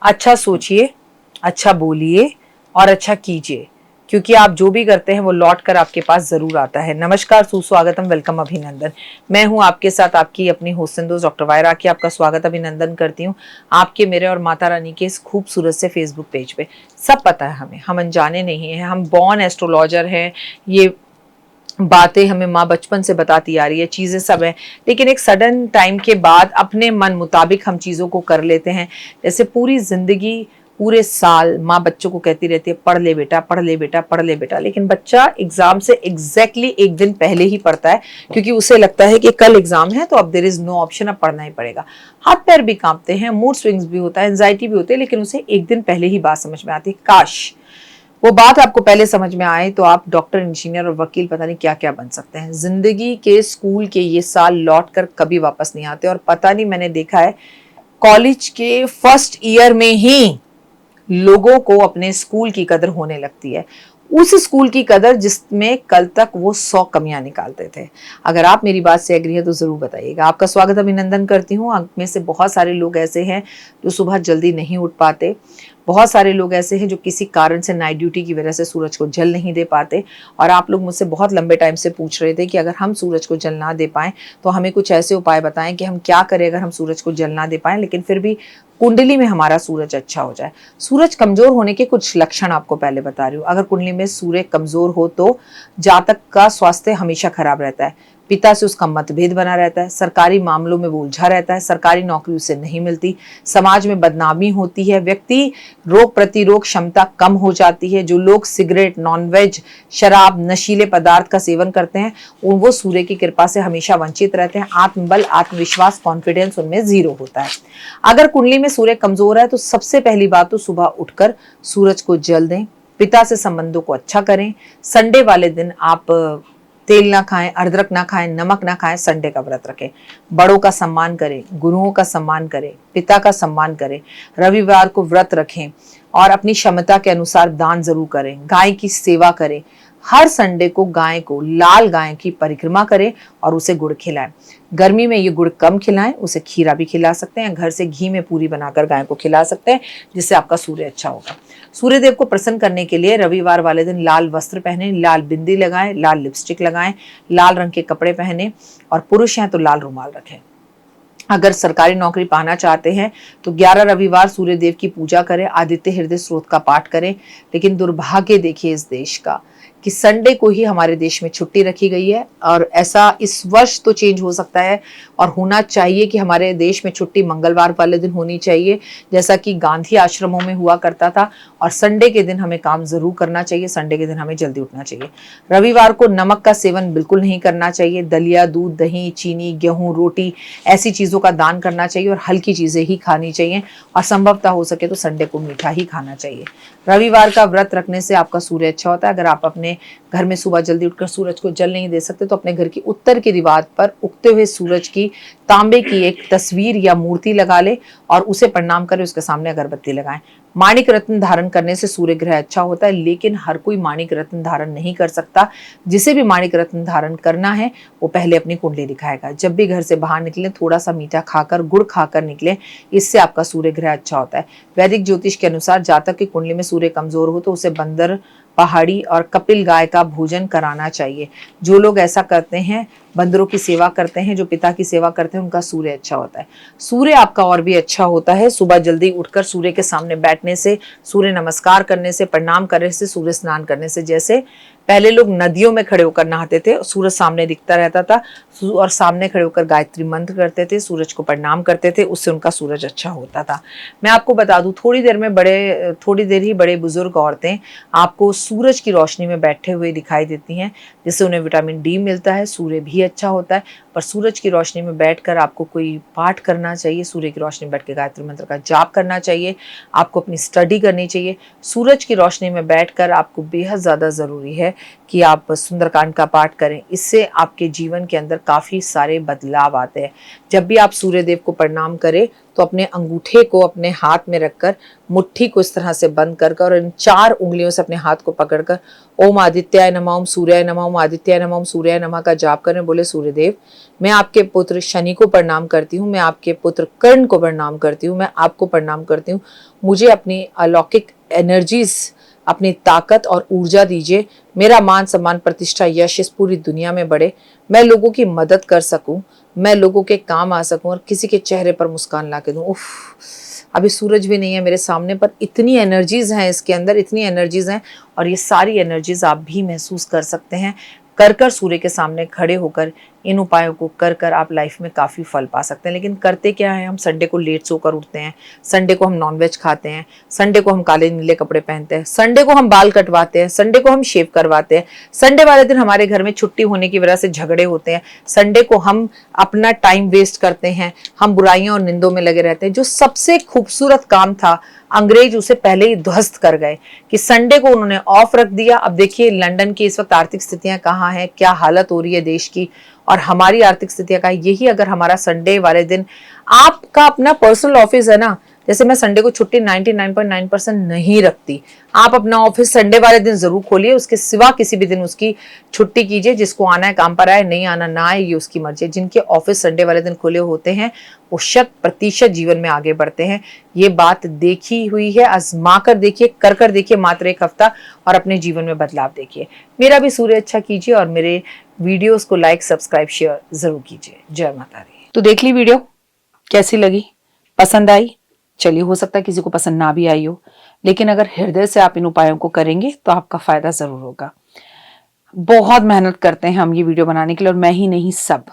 अच्छा सोचिए, अच्छा बोलिए और अच्छा कीजिए, क्योंकि आप जो भी करते हैं वो लौट कर आपके पास जरूर आता है। नमस्कार, सुस्वागतम, वेलकम, अभिनंदन। मैं हूं आपके साथ आपकी अपनी होस्टिंग दोस्त डॉक्टर वायरा की आपका स्वागत अभिनंदन करती हूं आपके, मेरे और माता रानी के इस खूबसूरत से फेसबुक पेज पे। सब पता है हमें, हम अनजाने नहीं हैं, हम बॉर्न एस्ट्रोलॉजर हैं। ये बातें हमें माँ बचपन से बताती आ रही है, चीज़ें सब है, लेकिन एक सडन टाइम के बाद अपने मन मुताबिक हम चीज़ों को कर लेते हैं। जैसे पूरी जिंदगी, पूरे साल माँ बच्चों को कहती रहती है पढ़ ले बेटा, पढ़ ले बेटा, पढ़ ले बेटा, लेकिन बच्चा एग्जाम से एग्जैक्टली एक दिन पहले ही पढ़ता है, क्योंकि उसे लगता है कि कल एग्जाम है तो अब देयर इज नो ऑप्शन, अब पढ़ना ही पड़ेगा। हाथ पैर भी कांपते हैं, मूड स्विंग्स भी होता है, एंजाइटी भी होती है, लेकिन उसे एक दिन पहले ही बात समझ में आती है। काश वो बात आपको पहले समझ में आए तो आप डॉक्टर, इंजीनियर और वकील पता नहीं क्या क्या बन सकते हैं। जिंदगी के स्कूल के ये साल लौट कर कभी वापस नहीं आते, और पता नहीं, मैंने देखा है कॉलेज के फर्स्ट ईयर में ही लोगों को अपने स्कूल की कदर होने लगती है, उस स्कूल की कदर जिसमें कल तक वो 100 कमियां निकालते थे। अगर आप मेरी बात से एग्री है तो जरूर बताइएगा। आपका स्वागत अभिनंदन करती हूँ। आप में से बहुत सारे लोग ऐसे हैं जो सुबह जल्दी नहीं उठ पाते, बहुत सारे लोग ऐसे हैं जो किसी कारण से नाइट ड्यूटी की वजह से सूरज को जल नहीं दे पाते। और आप लोग मुझसे बहुत लंबे टाइम से पूछ रहे थे कि अगर हम सूरज को जल ना दे पाएं तो हमें कुछ ऐसे उपाय बताएं कि हम क्या करें अगर हम सूरज को जल ना दे पाएं, लेकिन फिर भी कुंडली में हमारा सूरज अच्छा हो जाए। सूरज कमजोर होने के कुछ लक्षण आपको पहले बता रही हूँ। अगर कुंडली में सूर्य कमजोर हो तो जातक का स्वास्थ्य हमेशा खराब रहता है, पिता से उसका मतभेद बना रहता है, सरकारी मामलों में वो उलझा रहता है, सरकारी नौकरी उसे नहीं मिलती, समाज में बदनामी होती है, व्यक्ति रोग प्रतिरोध क्षमता कम हो जाती है। जो लोग सिगरेट, नॉनवेज, शराब, नशीले पदार्थ का सेवन करते हैं वो सूर्य की कृपा से हमेशा वंचित रहते हैं। आत्मबल, आत्मविश्वास, कॉन्फिडेंस उनमें जीरो होता है। अगर कुंडली में सूर्य कमजोर है तो सबसे पहली बात तो सुबह उठकर सूरज को जल दें, पिता से संबंधों को अच्छा करें। संडे वाले दिन आप तेल ना खाएं, अदरक ना खाएं, नमक ना खाएं, संडे का व्रत रखें। बड़ों का सम्मान करें, गुरुओं का सम्मान करें, पिता का सम्मान करें। रविवार को व्रत रखें और अपनी क्षमता के अनुसार दान जरूर करें। गाय की सेवा करें। हर संडे को गाय को, लाल गाय की परिक्रमा करें और उसे गुड़ खिलाएं। गर्मी में ये गुड़ कम खिलाएं, उसे खीरा भी खिला सकते हैं, घर से घी में पूरी बनाकर गाय को खिला सकते हैं, जिससे आपका सूर्य अच्छा होगा। सूर्य देव को प्रसन्न करने के लिए रविवार वाले दिन लाल वस्त्र पहने, लाल बिंदी लगाएं, लाल लिपस्टिक लगाएं, लाल रंग के कपड़े पहने, और पुरुष हैं तो लाल रुमाल रखें। अगर सरकारी नौकरी पाना चाहते हैं तो 11 रविवार सूर्य देव की पूजा करें, आदित्य हृदय स्रोत का पाठ करें। लेकिन दुर्भाग्य देखिए इस देश का कि संडे को ही हमारे देश में छुट्टी रखी गई है, और ऐसा इस वर्ष तो चेंज हो सकता है और होना चाहिए कि हमारे देश में छुट्टी मंगलवार वाले दिन होनी चाहिए, जैसा कि गांधी आश्रमों में हुआ करता था। और संडे के दिन हमें काम जरूर करना चाहिए, संडे के दिन हमें जल्दी उठना चाहिए। रविवार को नमक का सेवन बिल्कुल नहीं करना चाहिए। दलिया, दूध, दही, चीनी, गेहूं, रोटी, ऐसी चीजों का दान करना चाहिए और हल्की चीजें ही खानी चाहिए, और संभवतः हो सके तो संडे को मीठा ही खाना चाहिए। रविवार का व्रत रखने से आपका सूर्य अच्छा होता है। अगर आप अपने घर में सुबह जल्दी उठकर सूरज को जल नहीं दे सकते तो अपने घर की उत्तर की दीवार पर उगते हुए सूरज की तांबे की एक तस्वीर या मूर्ति लगा ले और उसे प्रणाम करें, उसके सामने अगरबत्ती लगाएं। माणिक रत्न धारण करने से सूर्य ग्रह अच्छा होता है, लेकिन हर कोई माणिक रत्न धारण नहीं कर सकता। जिसे भी माणिक रत्न धारण करना है वो पहले अपनी कुंडली दिखाएगा। जब भी घर से बाहर निकले थोड़ा सा मीठा खाकर, गुड़ खाकर निकले, इससे आपका सूर्य ग्रह अच्छा होता है। वैदिक ज्योतिष के अनुसार जातक की कुंडली में सूर्य कमजोर हो तो उसे बंदर, पहाड़ी और कपिल गाय का भोजन कराना चाहिए। जो लोग ऐसा करते हैं, बंदरों की सेवा करते हैं, जो पिता की सेवा करते हैं, उनका सूर्य अच्छा होता है। सूर्य आपका और भी अच्छा होता है सुबह जल्दी उठकर सूर्य के सामने बैठने से, सूर्य नमस्कार करने से, प्रणाम करने से, सूर्य स्नान करने से। जैसे पहले लोग नदियों में खड़े होकर नहाते थे, सूरज सामने दिखता रहता था, और सामने खड़े होकर गायत्री मंत्र करते थे, सूरज को प्रणाम करते थे, उससे उनका सूरज अच्छा होता था। मैं आपको बता दूं, थोड़ी देर ही बड़े बुजुर्ग औरतें आपको सूरज की रोशनी में बैठे हुए दिखाई देती हैं, जिससे उन्हें विटामिन डी मिलता है, सूर्य भी अच्छा होता है। पर सूरज की रोशनी में बैठकर आपको कोई पाठ करना चाहिए, सूर्य की रोशनी में बैठ के गायत्री मंत्र का जाप करना चाहिए, आपको अपनी स्टडी करनी चाहिए। सूरज की रोशनी में बैठकर आपको बेहद ज़्यादा ज़रूरी है कि आप सुंदरकांड का पाठ करें। इससे आपके जीवन के अंदर काफ़ी सारे बदलाव आते हैं। जब भी आप सूर्य देव को प्रणाम करें तो अपने अंगूठे को अपने हाथ में रखकर मुट्ठी को इस तरह से बंद कर और इन 4 उंगलियों से अपने हाथ को पकड़कर ओम आदित्याय नमः, ओम सूर्याय नमः, ओम आदित्याय नमः, ओम सूर्याय नमः का जाप करें। बोले सूर्यदेव, मैं आपके पुत्र शनि को प्रणाम करती हूँ, मैं आपके पुत्र कर्ण को प्रणाम करती हूँ, मैं आपको प्रणाम करती हूँ। मुझे अपनी अलौकिक एनर्जीज, अपनी ताकत और ऊर्जा दीजिए। मेरा मान सम्मान प्रतिष्ठा यश इस पूरी दुनिया में बढ़े, मैं लोगों की मदद कर सकूं, मैं लोगों के काम आ सकूं और किसी के चेहरे पर मुस्कान ला के दूं। उफ, अभी सूरज भी नहीं है मेरे सामने, पर इतनी एनर्जीज हैं इसके अंदर, इतनी एनर्जीज हैं और ये सारी एनर्जीज आप भी महसूस कर सकते हैं। कर सूर्य के सामने खड़े होकर इन उपायों को कर आप लाइफ में काफ़ी फल पा सकते हैं। लेकिन करते क्या है, हम संडे को लेट सोकर उठते हैं, संडे को हम नॉनवेज खाते हैं, संडे को हम काले नीले कपड़े पहनते हैं, संडे को हम बाल कटवाते हैं, संडे को हम शेव करवाते हैं, संडे वाले दिन हमारे घर में छुट्टी होने की वजह से झगड़े होते हैं, संडे को हम अपना टाइम वेस्ट करते हैं, हम बुराइयों और निंदों में लगे रहते हैं। जो सबसे खूबसूरत काम था अंग्रेज उसे पहले ही ध्वस्त कर गए कि संडे को उन्होंने ऑफ रख दिया। अब देखिए लंदन की इस वक्त आर्थिक स्थितियां कहाँ हैं, क्या हालत हो रही है देश की और हमारी आर्थिक स्थितियां कहाँ। यही अगर हमारा संडे वाले दिन आपका अपना पर्सनल ऑफिस है ना, जैसे मैं संडे को छुट्टी 99.9% नहीं रखती, आप अपना ऑफिस संडे वाले दिन जरूर खोलिए, उसके सिवा किसी भी दिन उसकी छुट्टी कीजिए। जिसको आना है काम पर आए, नहीं आना ना आए, ये उसकी मर्जी है। जिनके ऑफिस संडे वाले दिन खुले होते हैं वो 100% जीवन में आगे बढ़ते हैं। ये बात देखी हुई है, आजमा कर देखिए, कर देखिए मात्र 1 हफ्ता और अपने जीवन में बदलाव देखिए। मेरा भी सूर्य अच्छा कीजिए और मेरे वीडियोस को लाइक सब्सक्राइब शेयर जरूर कीजिए। जय माता दी। तो देख ली वीडियो, कैसी लगी, पसंद आई? चलिए, हो सकता है किसी को पसंद ना भी आई हो, लेकिन अगर हृदय से आप इन उपायों को करेंगे तो आपका फायदा जरूर होगा। बहुत मेहनत करते हैं हम ये वीडियो बनाने के लिए और मैं ही नहीं सब।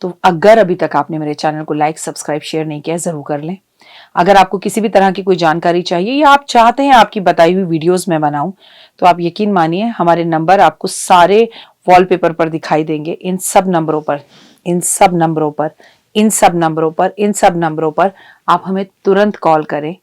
तो अगर अभी तक आपने मेरे चैनल को लाइक सब्सक्राइब शेयर नहीं किया, जरूर कर लें। अगर आपको किसी भी तरह की कोई जानकारी चाहिए या आप चाहते हैं आपकी बताई हुई वीडियोस में बनाऊं, तो आप यकीन मानिए हमारे नंबर आपको सारे वॉलपेपर पर दिखाई देंगे। इन सब नंबरों पर आप हमें तुरंत कॉल करें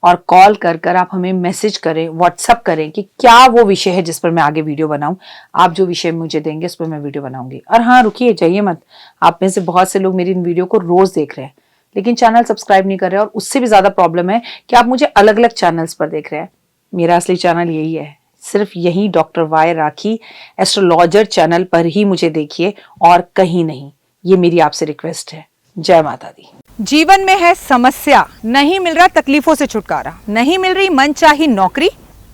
और कॉल कर आप हमें मैसेज करें, व्हाट्सएप करें कि क्या वो विषय है जिस पर मैं आगे वीडियो बनाऊं। आप जो विषय मुझे देंगे उस पर मैं वीडियो बनाऊंगी। और हाँ, रुकिए, जाइए मत। आप में से बहुत से लोग मेरी इन वीडियो को रोज देख रहे हैं लेकिन चैनल सब्सक्राइब नहीं कर रहे, और उससे भी ज्यादा प्रॉब्लम है कि आप मुझे अलग अलग चैनल्स पर देख रहे हैं। मेरा असली चैनल यही है, सिर्फ यही डॉक्टर वाई राखी एस्ट्रोलॉजर चैनल पर ही मुझे देखिए और कहीं नहीं। ये मेरी आपसे रिक्वेस्ट है। जय माता दी। जीवन में है समस्या, नहीं मिल रहा तकलीफों से छुटकारा, नहीं मिल रही मनचाही नौकरी,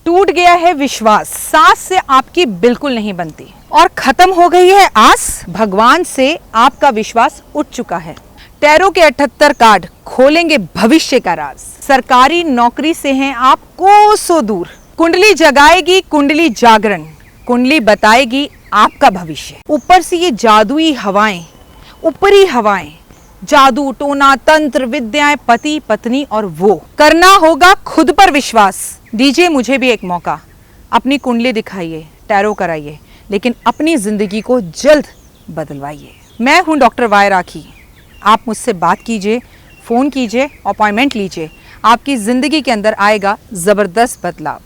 टूट गया है विश्वास, सांस से आपकी बिल्कुल नहीं बनती और खत्म हो गई है आस, भगवान से आपका विश्वास उठ चुका है। टैरो के 78 कार्ड खोलेंगे भविष्य का राज। सरकारी नौकरी से हैं आप कोसों दूर, कुंडली जगाएगी कुंडली जागरण, कुंडली बताएगी आपका भविष्य। ऊपर से ये जादुई हवाएं, ऊपरी हवाएं, जादू टोना तंत्र विद्याएं, पति पत्नी और वो, करना होगा खुद पर विश्वास। दीजिए मुझे भी एक मौका, अपनी कुंडली दिखाइए, टैरो कराइए, लेकिन अपनी जिंदगी को जल्द बदलवाइए। मैं हूं डॉक्टर वाई राखी। आप मुझसे बात कीजिए, फोन कीजिए, अपॉइंटमेंट लीजिए, आपकी जिंदगी के अंदर आएगा जबरदस्त बदलाव।